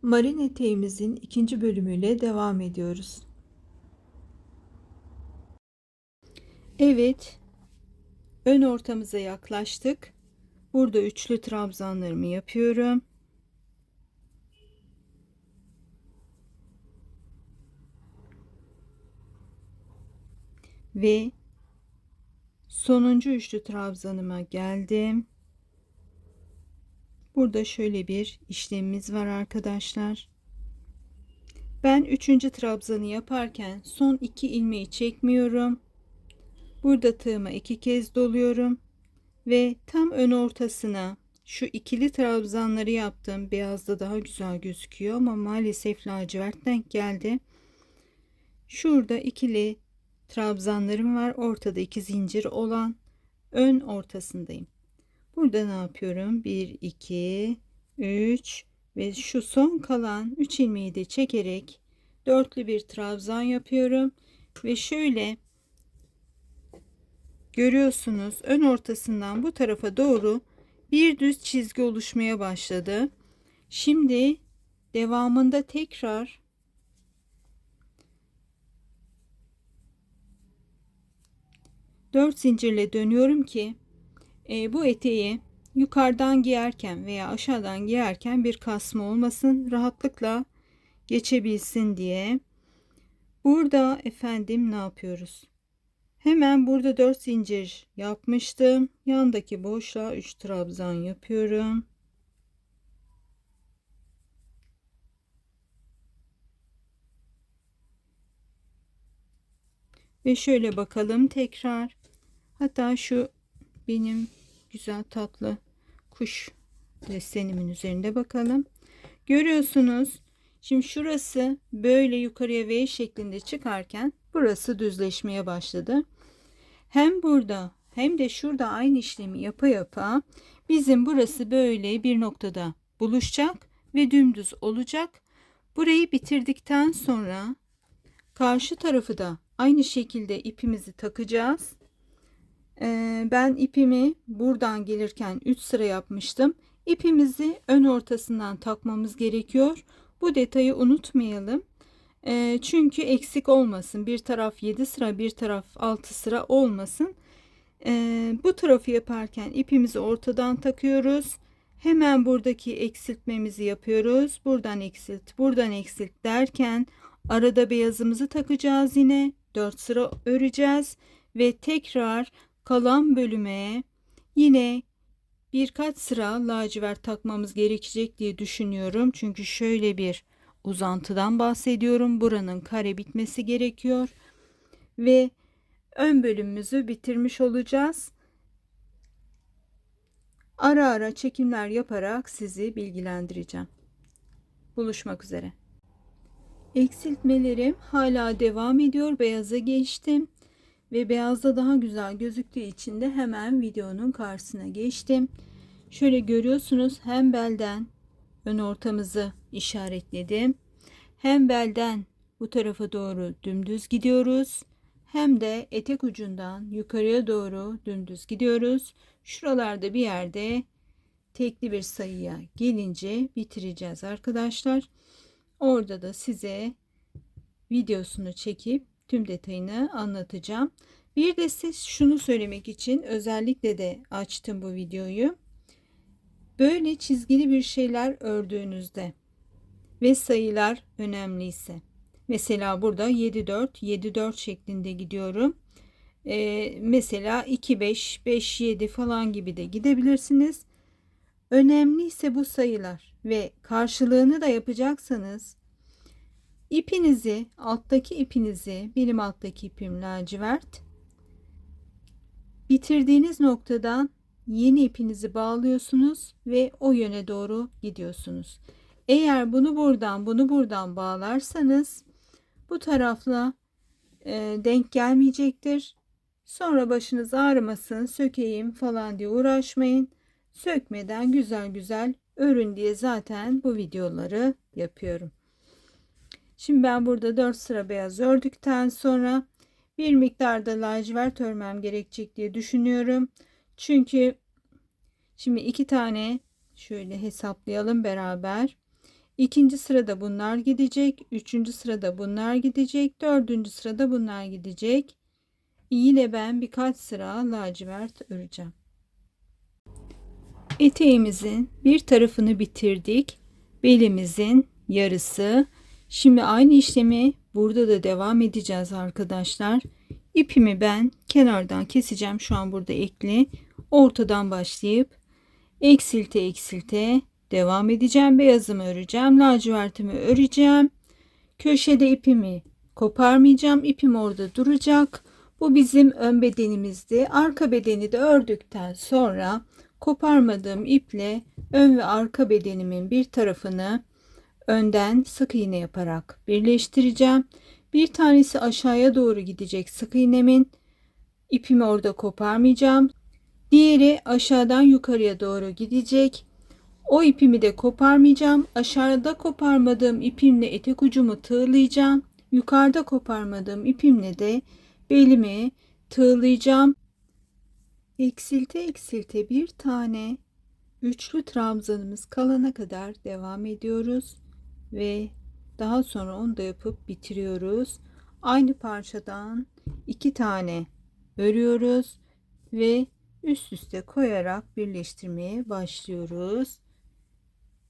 Marin eteğimizin ikinci bölümüyle devam ediyoruz. Evet, ön ortamıza yaklaştık. Burada üçlü trabzanlarımı yapıyorum. Ve sonuncu üçlü trabzanıma geldim. Burada şöyle bir işlemimiz var arkadaşlar. Ben üçüncü trabzanı yaparken son iki ilmeği çekmiyorum. Burada tığıma iki kez doluyorum ve tam ön ortasına şu ikili trabzanları yaptım. Beyazda daha güzel gözüküyor ama maalesef lacivert denk geldi. Şurada ikili trabzanlarım var. Ortada iki zincir olan ön ortasındayım. Burada ne yapıyorum? 1 2 3 ve şu son kalan 3 ilmeği de çekerek dörtlü bir trabzan yapıyorum ve şöyle görüyorsunuz, ön ortasından bu tarafa doğru bir düz çizgi oluşmaya başladı. Şimdi devamında tekrar dört zincirle dönüyorum ki bu eteği yukarıdan giyerken veya aşağıdan giyerken bir kasma olmasın, rahatlıkla geçebilsin diye. Burada efendim ne yapıyoruz? Hemen burada 4 zincir yapmıştım. Yandaki boşluğa 3 trabzan yapıyorum. Ve şöyle bakalım tekrar. Hatta şu benim güzel tatlı kuş desenimin üzerinde bakalım. Görüyorsunuz. Şimdi şurası böyle yukarıya V şeklinde çıkarken burası düzleşmeye başladı. Hem burada hem de şurada aynı işlemi yapa yapa bizim burası böyle bir noktada buluşacak ve dümdüz olacak. Burayı bitirdikten sonra karşı tarafı da aynı şekilde ipimizi takacağız. Ben ipimi buradan gelirken 3 sıra yapmıştım. İpimizi ön ortasından takmamız gerekiyor. Bu detayı unutmayalım. Çünkü eksik olmasın. Bir taraf 7 sıra, bir taraf 6 sıra olmasın. Bu tarafı yaparken ipimizi ortadan takıyoruz. Hemen buradaki eksiltmemizi yapıyoruz. Buradan eksilt, buradan eksilt derken arada beyazımızı takacağız yine. 4 sıra öreceğiz ve tekrar kalan bölüme yine birkaç sıra lacivert takmamız gerekecek diye düşünüyorum. Çünkü şöyle bir uzantıdan bahsediyorum. Buranın kare bitmesi gerekiyor ve ön bölümümüzü bitirmiş olacağız. Ara ara çekimler yaparak sizi bilgilendireceğim. Buluşmak üzere. Eksiltmelerim hala devam ediyor. Beyaza geçtim ve beyazda daha güzel gözüktüğü için de hemen videonun karşısına geçtim. Şöyle görüyorsunuz, hem belden ön ortamızı işaretledim. Hem belden bu tarafa doğru dümdüz gidiyoruz. Hem de etek ucundan yukarıya doğru dümdüz gidiyoruz. Şuralarda bir yerde tekli bir sayıya gelince bitireceğiz arkadaşlar. Orada da size videosunu çekip tüm detayını anlatacağım. Bir de siz şunu söylemek için özellikle de açtım bu videoyu. Böyle çizgili bir şeyler ördüğünüzde ve sayılar önemliyse, mesela burada 7 4 7 4 şeklinde gidiyorum. Mesela 2 5 5 7 falan gibi de gidebilirsiniz. Önemliyse bu sayılar ve karşılığını da yapacaksanız ipinizi, alttaki ipinizi, benim alttaki ipim lacivert, bitirdiğiniz noktadan yeni ipinizi bağlıyorsunuz ve o yöne doğru gidiyorsunuz. Eğer bunu buradan bağlarsanız bu tarafla denk gelmeyecektir. Sonra başınız ağrımasın, sökeyim falan diye uğraşmayın. Sökmeden güzel güzel örün diye zaten bu videoları yapıyorum. Şimdi ben burada 4 sıra beyaz ördükten sonra bir miktar da lacivert örmem gerekecek diye düşünüyorum. Çünkü şimdi iki tane şöyle hesaplayalım beraber. İkinci sırada bunlar gidecek. Üçüncü sırada bunlar gidecek. Dördüncü sırada bunlar gidecek. Yine ben birkaç sıra lacivert öreceğim. Eteğimizin bir tarafını bitirdik. Belimizin yarısı. Şimdi aynı işlemi burada da devam edeceğiz arkadaşlar. İpimi ben kenardan keseceğim. Şu an burada ekli. Ortadan başlayıp eksilte eksilte devam edeceğim. Beyazımı öreceğim. Lacivertimi öreceğim. Köşede ipimi koparmayacağım. İpim orada duracak. Bu bizim ön bedenimizdi. Arka bedeni de ördükten sonra koparmadığım iple ön ve arka bedenimin bir tarafını önden sık iğne yaparak birleştireceğim. Bir tanesi aşağıya doğru gidecek sık iğnemin. İpimi orada koparmayacağım. Diğeri aşağıdan yukarıya doğru gidecek. O ipimi de koparmayacağım. Aşağıda koparmadığım ipimle etek ucumu tığlayacağım. Yukarıda koparmadığım ipimle de belimi tığlayacağım. Eksilte eksilte bir tane üçlü trabzanımız kalana kadar devam ediyoruz ve daha sonra onu da yapıp bitiriyoruz. Aynı parçadan 2 tane örüyoruz ve üst üste koyarak birleştirmeye başlıyoruz.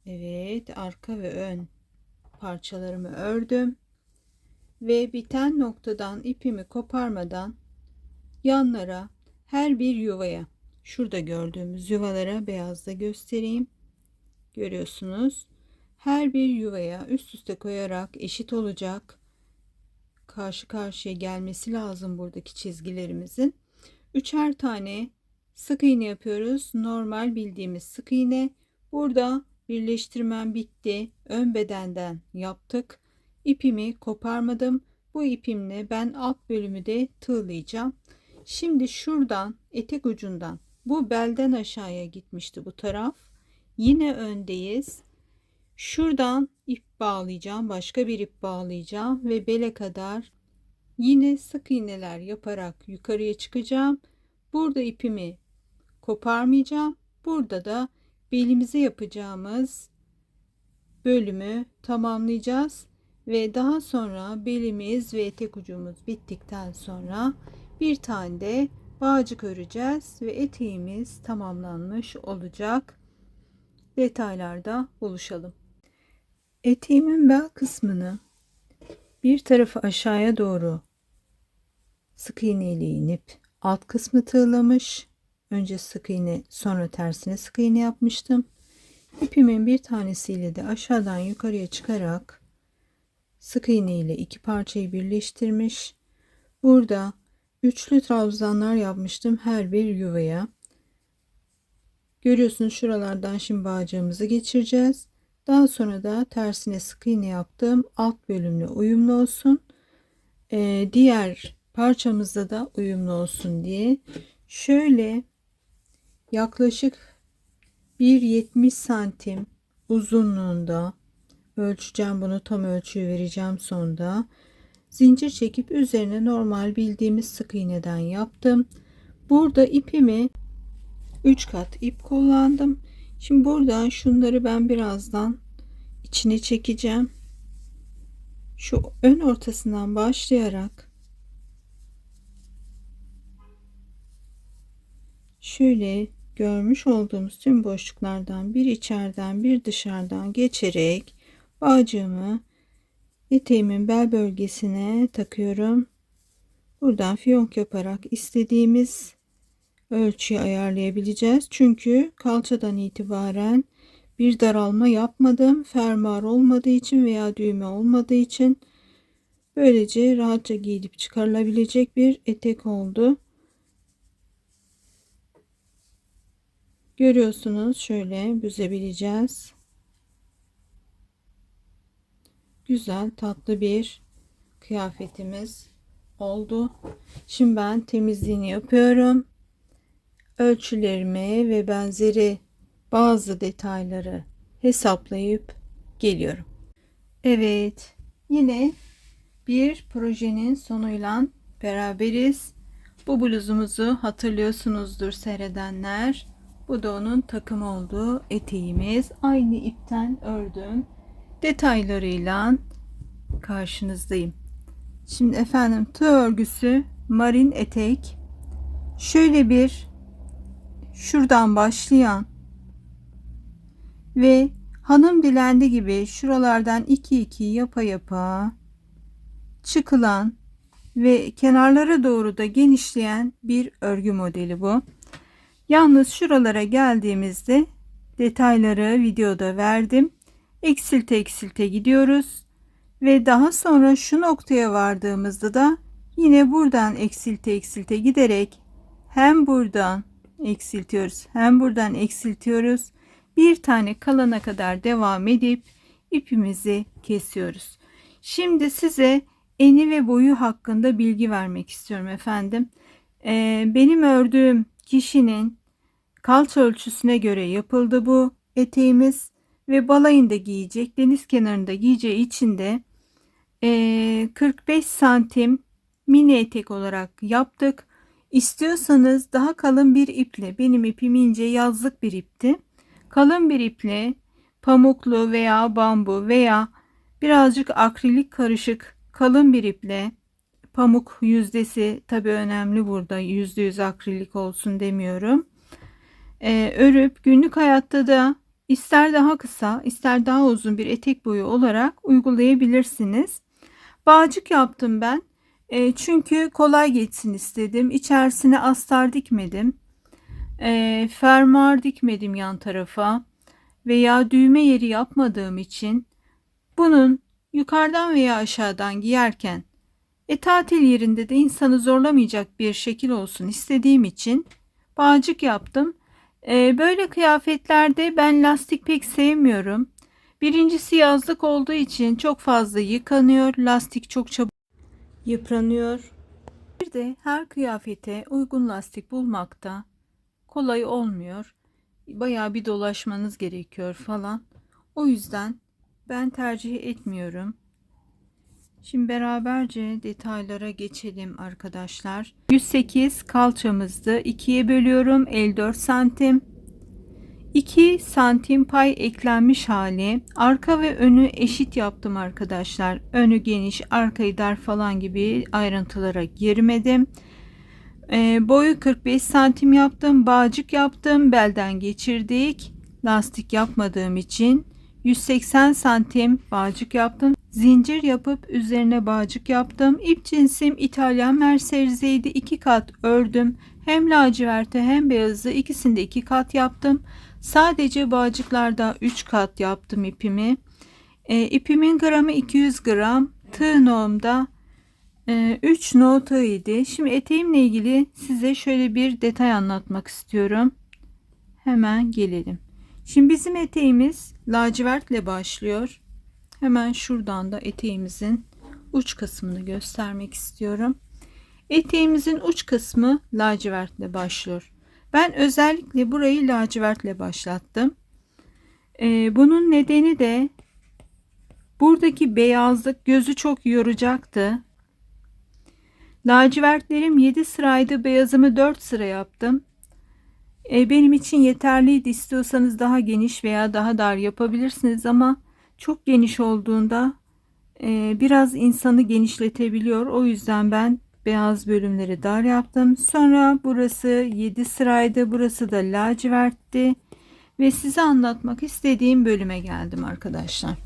Evet, arka ve ön parçalarımı ördüm ve biten noktadan ipimi koparmadan yanlara, her bir yuvaya, şurada gördüğümüz yuvalara beyazla göstereyim. Görüyorsunuz. Her bir yuvaya üst üste koyarak eşit olacak. Karşı karşıya gelmesi lazım buradaki çizgilerimizin. Üçer tane sık iğne yapıyoruz. Normal bildiğimiz sık iğne. Burada birleştirmem bitti. Ön bedenden yaptık. İpimi koparmadım. Bu ipimle ben alt bölümü de tığlayacağım. Şimdi şuradan etek ucundan, bu belden aşağıya gitmişti bu taraf. Yine öndeyiz. Şuradan ip bağlayacağım. Başka bir ip bağlayacağım ve bele kadar yine sık iğneler yaparak yukarıya çıkacağım. Burada ipimi koparmayacağım. Burada da belimize yapacağımız bölümü tamamlayacağız ve daha sonra belimiz ve etek ucumuz bittikten sonra bir tane de bağcık öreceğiz ve eteğimiz tamamlanmış olacak. Detaylarda buluşalım. Eteğimin bel kısmını bir tarafı aşağıya doğru sık iğne ile inip alt kısmı tığlamış. Önce sık iğne, sonra tersine sık iğne yapmıştım. İpimin bir tanesiyle de aşağıdan yukarıya çıkarak sık iğne ile iki parçayı birleştirmiş. Burada üçlü trabzanlar yapmıştım her bir yuvaya. Görüyorsunuz, şuralardan şimdi bağcığımızı geçireceğiz. Daha sonra da tersine sık iğne yaptım. Alt bölümle uyumlu olsun. Diğer parçamızda da uyumlu olsun diye. Şöyle yaklaşık 1,70 santim uzunluğunda ölçeceğim. Bunu tam ölçüyü vereceğim sonra. Zincir çekip üzerine normal bildiğimiz sık iğneden yaptım. Burada ipimi 3 kat ip kullandım. Şimdi buradan şunları ben birazdan içine çekeceğim. Şu ön ortasından başlayarak şöyle görmüş olduğumuz tüm boşluklardan bir içeriden bir dışarıdan geçerek bağcığımı eteğimin bel bölgesine takıyorum. Buradan fiyonk yaparak istediğimiz ölçüyü ayarlayabileceğiz. Çünkü kalçadan itibaren bir daralma yapmadım. Fermuar olmadığı için veya düğme olmadığı için böylece rahatça giyilip çıkarılabilecek bir etek oldu. Görüyorsunuz, şöyle büzebileceğiz. Güzel, tatlı bir kıyafetimiz oldu. Şimdi ben temizliğini yapıyorum. Ölçülerimi ve benzeri bazı detayları hesaplayıp geliyorum. Evet, yine bir projenin sonuyla beraberiz. Bu bluzumuzu hatırlıyorsunuzdur seyredenler. Bu da onun takım olduğu eteğimiz. Aynı ipten ördüm. detaylarıyla karşınızdayım. Şimdi efendim, tığ örgüsü marin etek, şöyle bir şuradan başlayan ve hanım dilendi gibi şuralardan 2 yapa yapa çıkılan ve kenarlara doğru da genişleyen bir örgü modeli bu. Yalnız şuralara geldiğimizde detayları videoda verdim. Eksilte eksilte gidiyoruz ve daha sonra şu noktaya vardığımızda da yine buradan eksilte eksilte giderek hem buradan eksiltiyoruz hem buradan eksiltiyoruz. Bir tane kalana kadar devam edip ipimizi kesiyoruz. Şimdi size eni ve boyu hakkında bilgi vermek istiyorum efendim. Benim ördüğüm kişinin kalça ölçüsüne göre yapıldı bu eteğimiz ve balayında giyecek, deniz kenarında giyeceği için de 45 santim mini etek olarak yaptık. İstiyorsanız daha kalın bir iple, benim ipim ince yazlık bir ipti. Kalın bir iple pamuklu veya bambu veya birazcık akrilik karışık kalın bir iple, pamuk yüzdesi tabi önemli burada, %100 akrilik olsun demiyorum. Örüp günlük hayatta da ister daha kısa ister daha uzun bir etek boyu olarak uygulayabilirsiniz. Bağcık yaptım ben. Çünkü kolay geçsin istedim. İçerisine astar dikmedim. Fermuar dikmedim yan tarafa. Veya düğme yeri yapmadığım için bunun yukarıdan veya aşağıdan giyerken tatil yerinde de insanı zorlamayacak bir şekil olsun istediğim için bağcık yaptım. Böyle kıyafetlerde ben lastik pek sevmiyorum. Birincisi yazlık olduğu için çok fazla yıkanıyor. Lastik çok çabuk yıpranıyor. Bir de her kıyafete uygun lastik bulmakta kolay olmuyor. Bayağı bir dolaşmanız gerekiyor falan. O yüzden ben tercih etmiyorum. Şimdi beraberce detaylara geçelim arkadaşlar. 108 kalçamızdı. 2'ye bölüyorum. 54 santim. 2 santim pay eklenmiş hali. Arka ve önü eşit yaptım arkadaşlar. Önü geniş, arkayı dar falan gibi ayrıntılara girmedim. Boyu 45 santim yaptım. Bağcık yaptım. Belden geçirdik. Lastik yapmadığım için 180 santim bağcık yaptım. Zincir yapıp üzerine bağcık yaptım. İp cinsim İtalyan mercerizeydi. 2 kat ördüm. Hem laciverti hem beyazı ikisinde 2 kat yaptım. Sadece bağcıklarda 3 kat yaptım ipimi. İpimin gramı 200 gram. Tığ noğumda 3 no tığ idi. Şimdi eteğimle ilgili size şöyle bir detay anlatmak istiyorum. Hemen gelelim. Şimdi bizim eteğimiz lacivertle başlıyor. Hemen şuradan da eteğimizin uç kısmını göstermek istiyorum. Eteğimizin uç kısmı lacivertle başlıyor. Ben özellikle burayı lacivertle başlattım. Bunun nedeni de buradaki beyazlık gözü çok yoracaktı. Lacivertlerim 7 sıraydı. Beyazımı 4 sıra yaptım. Benim için yeterliydi. İstiyorsanız daha geniş veya daha dar yapabilirsiniz ama çok geniş olduğunda biraz insanı genişletebiliyor. O yüzden ben beyaz bölümleri dar yaptım. Sonra burası 7 sıraydı. Burası da lacivertti. Ve size anlatmak istediğim bölüme geldim arkadaşlar.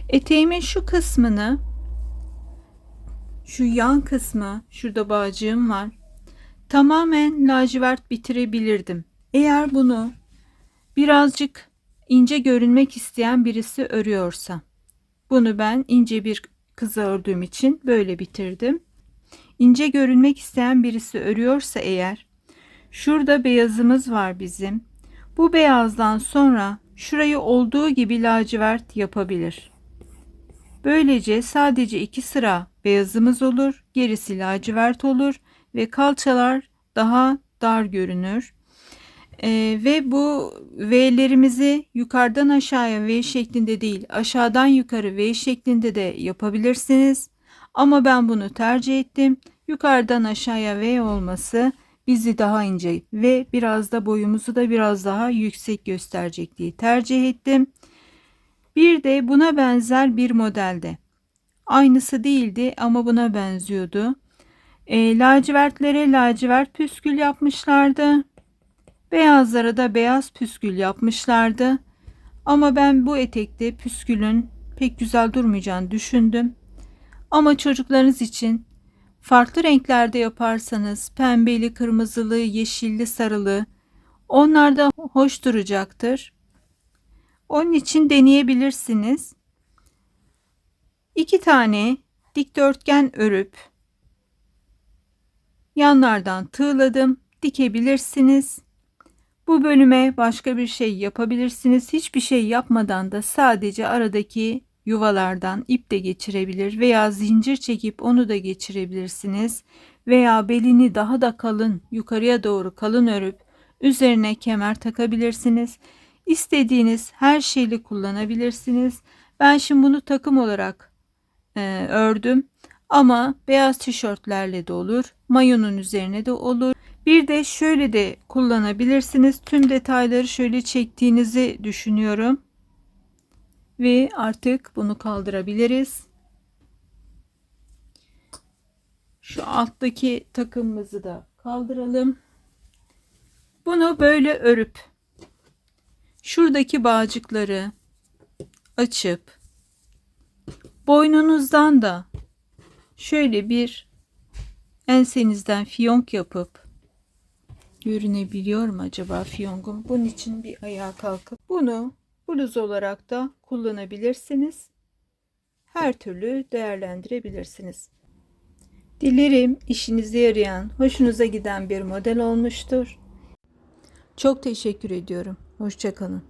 Eteğimin şu kısmını, şu yan kısmı, şurada bağcığım var, tamamen lacivert bitirebilirdim. Eğer bunu birazcık ince görünmek isteyen birisi örüyorsa. Bunu ben ince bir kızı ördüğüm için böyle bitirdim. İnce görünmek isteyen birisi örüyorsa eğer, şurada beyazımız var bizim. Bu beyazdan sonra şurayı olduğu gibi lacivert yapabilir. Böylece sadece 2 sıra beyazımız olur, gerisi lacivert olur ve kalçalar daha dar görünür. Ve bu V'lerimizi yukarıdan aşağıya V şeklinde değil, aşağıdan yukarı V şeklinde de yapabilirsiniz. Ama ben bunu tercih ettim. Yukarıdan aşağıya V olması bizi daha ince ve biraz da boyumuzu da biraz daha yüksek gösterecek diye tercih ettim. Bir de buna benzer bir modelde. Aynısı değildi ama buna benziyordu. Lacivertlere lacivert püskül yapmışlardı. Beyazlara da beyaz püskül yapmışlardı. Ama ben bu etekte püskülün pek güzel durmayacağını düşündüm. Ama çocuklarınız için farklı renklerde yaparsanız pembeli, kırmızılı, yeşilli, sarılı onlar da hoş duracaktır. Onun için deneyebilirsiniz. 2 tane dikdörtgen örüp yanlardan tığladım. Dikebilirsiniz. Bu bölüme başka bir şey yapabilirsiniz. Hiçbir şey yapmadan da sadece aradaki yuvalardan ip de geçirebilir veya zincir çekip onu da geçirebilirsiniz. Veya belini daha da kalın, yukarıya doğru kalın örüp üzerine kemer takabilirsiniz. İstediğiniz her şeyi kullanabilirsiniz. Ben şimdi bunu takım olarak ördüm. Ama beyaz tişörtlerle de olur. Mayonun üzerine de olur. Bir de şöyle de kullanabilirsiniz. Tüm detayları şöyle çektiğinizi düşünüyorum. Ve artık bunu kaldırabiliriz. Şu alttaki takımımızı da kaldıralım. Bunu böyle örüp şuradaki bağcıkları açıp boynunuzdan da şöyle bir ensenizden fiyonk yapıp, görünebiliyor mu acaba fiyonkum? Bunun için bir ayağa kalkıp bunu bluz olarak da kullanabilirsiniz. Her türlü değerlendirebilirsiniz. Dilerim işinize yarayan, hoşunuza giden bir model olmuştur. Çok teşekkür ediyorum. Hoşça kalın.